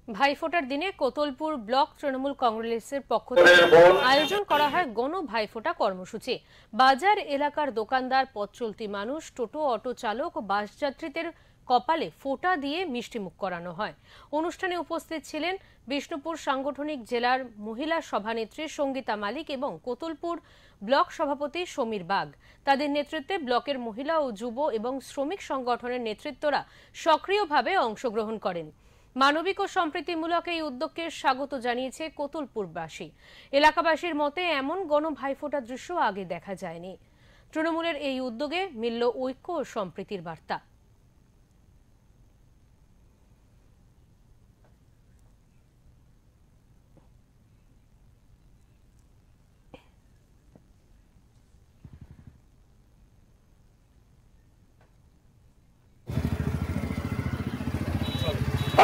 ভাইফোঁটার দিনে কোতলপুর ব্লক তৃণমূল কংগ্রেসের পক্ষ থেকে আয়োজন করা হয় গণ ভাইফোঁটা কর্মসূচি। বাজার এলাকার দোকানদার, পথ চলতি মানুষ, টোটো, অটো চালক ও বাস যাত্রীদের কপালে ফোঁটা দিয়ে মিষ্টিমুখ করানো হয়। অনুষ্ঠানে উপস্থিত ছিলেন বিষ্ণুপুর সাংগঠনিক জেলার মহিলা সভানেত্রী সঙ্গীতা মালিক এবং কোতলপুর ব্লক সভাপতি সমীর বাগ। তাদের নেতৃত্বে ব্লকের মহিলা ও যুব এবং শ্রমিক সংগঠনের নেতৃত্বরা সক্রিয়ভাবে অংশগ্রহণ করেন। মানবিক ও সম্প্রীতিমূলক এই উদ্যোগকে স্বাগত জানিয়েছে কোতলপুরবাসী। এলাকাবাসীর মতে এমন গণ ভাইফোঁটা দৃশ্য আগে দেখা যায়নি। তৃণমূলের এই উদ্যোগে মিলল ঐক্য ও সম্প্রীতির বার্তা।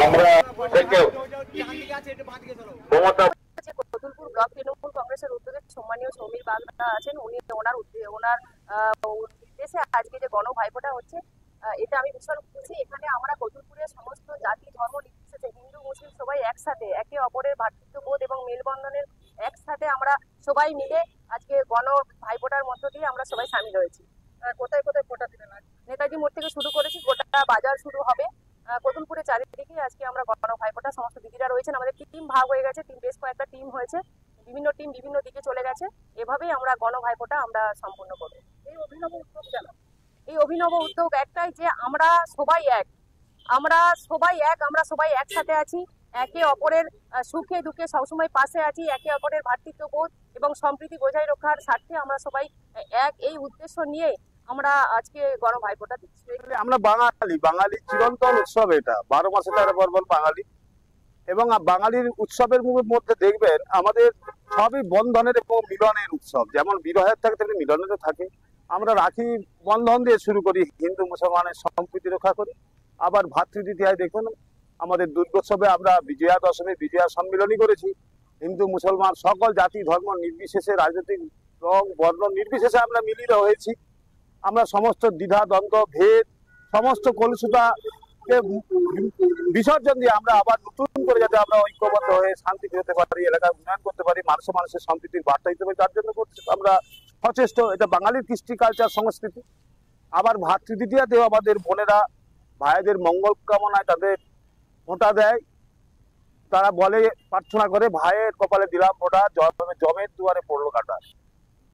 আমরা কোতলপুর ব্লক তৃণমূল কংগ্রেসের উদ্যোগে সম্মানীয় সমীর বাগদা আছেন, উনি ওনার নির্দেশে আজকে যে গণ ভাইফোঁটা হচ্ছে, এটা আমি ভীষণ খুশি। এখানে আমরা কোতলপুরের সমস্ত জাতি ধর্ম নির্বিশেষে হিন্দু মুসলিম সবাই একসাথে একে অপরের ভ্রাতৃত্ববোধ এবং মেলবন্ধনের একসাথে আমরা সবাই মিলে আজকে গণ ভাইফোঁটার মধ্য দিয়ে আমরা সবাই সামিল হয়েছি। কোথায় কোথায় ফোঁটা দিলেন? নেতাজি মোড় থেকে শুরু করেছি, গোটা বাজার শুরু হবে। কোতলপুরের চারিদিকে আজকে আমরা গণ ভাইফোঁটা, সমস্ত দিদিরা রয়েছেন, আমাদের টিম ভাগ হয়ে গেছে, বেশ কয়েকটা টিম হয়েছে, বিভিন্ন টিম বিভিন্ন দিকে চলে গেছে। এভাবেই আমরা গণ ভাইফোঁটা আমরা সম্পূর্ণ করব। এই অভিনব উদ্যোগ জানা, এই অভিনব উদ্যোগ একটাই যে আমরা সবাই এক, আমরা সবাই একসাথে আছি, একে অপরের সুখে দুঃখে সবসময় পাশে আছি, একে অপরের ভ্রাতৃত্ববোধ এবং সম্প্রীতি বজায় রাখার স্বার্থে আমরা সবাই এক, এই উদ্দেশ্য নিয়ে আমরা আজকে গণ ভাইফোঁটা দিচ্ছি। আমরা বাঙালি চিরন্তন উৎসব, এটা 12 মাসে 13 পার্বণ বাঙালি। এবং বাঙালির উৎসবের মধ্যে দেখবেন আমাদের সবই বন্ধনের এবং মিলনের উৎসব। যেমন বিরহের থাকে তেমনি মিলনেরও থাকে। আমরা রাখি বন্ধন দিয়ে শুরু করি, হিন্দু মুসলমানের সম্প্রীতি রক্ষা করি। আবার ভাতৃদ্বিতীয়ায় দেখুন আমাদের দুর্গোৎসবে আমরা বিজয়া দশমী বিজয়া সম্মিলনী করেছি। হিন্দু মুসলমান সকল জাতি ধর্ম নির্বিশেষে, রাজনৈতিক রং বর্ণ নির্বিশেষে আমরা মিলিত হয়েছি। আমরা সমস্ত দ্বিধা দ্বন্দ্ব ভেদ সমস্ত কলুষতাকে বিসর্জন দিয়ে আমরা আবার নতুন করে যাতে আমরা ঐক্যবদ্ধ হয়ে শান্তি পেতে পারি, এলাকার উন্নয়ন করতে পারি, মানুষের সম্প্রীতির বার্তা দিতে পারি, তার জন্য আমরা সচেষ্ট। এটা বাঙালির কৃষ্টি কালচার সংস্কৃতি। আবার ভাতৃদ্বিতীয়াতেও আমাদের বোনেরা ভাইদের মঙ্গল কামনায় তাদের ফোঁটা দেয়। তারা বলে, প্রার্থনা করে, ভাইয়ের কপালে দিলাম ফোঁটা, জমের দুয়ারে পড়লো কাটা।